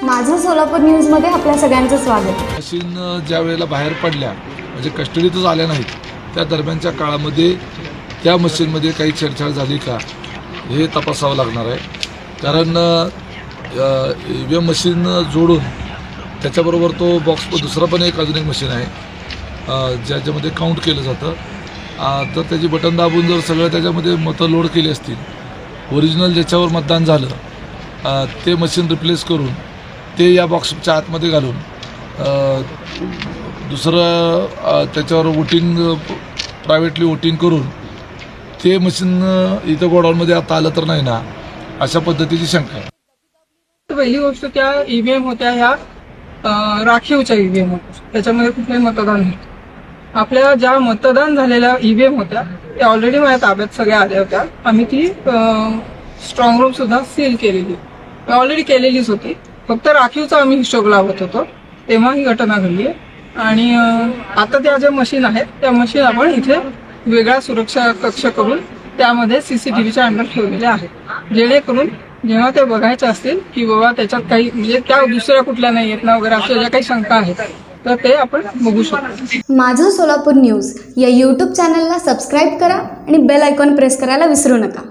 माझं सोलापूर न्यूजमध्ये आपल्या सगळ्यांचं स्वागत। मशीन ज्या वेळेला बाहेर पडल्या म्हणजे कस्टडीतच आल्या नाहीत त्या दरम्यानच्या काळामध्ये त्या मशीनमध्ये काही छेडछाड झाली का हे तपासावं लागणार आहे। कारण EVM मशीन जोडून त्याच्याबरोबर तो बॉक्स दुसरा पण अजून एक मशीन आहे ज्याच्यामध्ये काउंट केलं जातं। तर त्याची बटन दाबून जर सगळं त्याच्यामध्ये मतं लोड केली असतील ओरिजिनल ज्याच्यावर मतदान झालं ते मशीन रिप्लेस करून ते या बॉक्सच्या आतमध्ये घालून दुसरं त्याच्यावर वोटिंग प्रायव्हेटली वोटिंग करून ते मशीन इथं गोडाऊनमध्ये आता आलं तर नाही ना अशा पद्धतीची शंका आहे। पहिली गोष्ट त्या EVM होत्या ह्या राखीवच्या EVM होत्या, त्याच्यामध्ये कुठलंही मतदान नव्हतं। आपल्या ज्या मतदान झालेल्या EVM होत्या त्या ऑलरेडी माझ्या ताब्यात सगळ्या आल्या होत्या। आम्ही ती स्ट्रॉंग रूम सुद्धा सील केलेली ऑलरेडी केलेलीच होती, फक्त राखीवचा आम्ही हिशोब लावत होतो तेव्हा ही घटना घडली आहे। आणि आता त्या ज्या मशीन आहेत त्या मशीन आपण इथे वेगळा सुरक्षा कक्ष करून त्यामध्ये CCTVच्या अंडर ठेवलेल्या आहेत, जेणेकरून जेव्हा ते बघायचे असतील की बाबा त्याच्यात काही म्हणजे त्या दुसऱ्या कुठल्या नाही आहेत ना वगैरे अशा ज्या काही शंका आहेत तर ते आपण बघू शकतो। माझं सोलापूर न्यूज या YouTube चॅनलला सबस्क्राईब करा आणि बेल आयकॉन प्रेस करायला विसरू नका।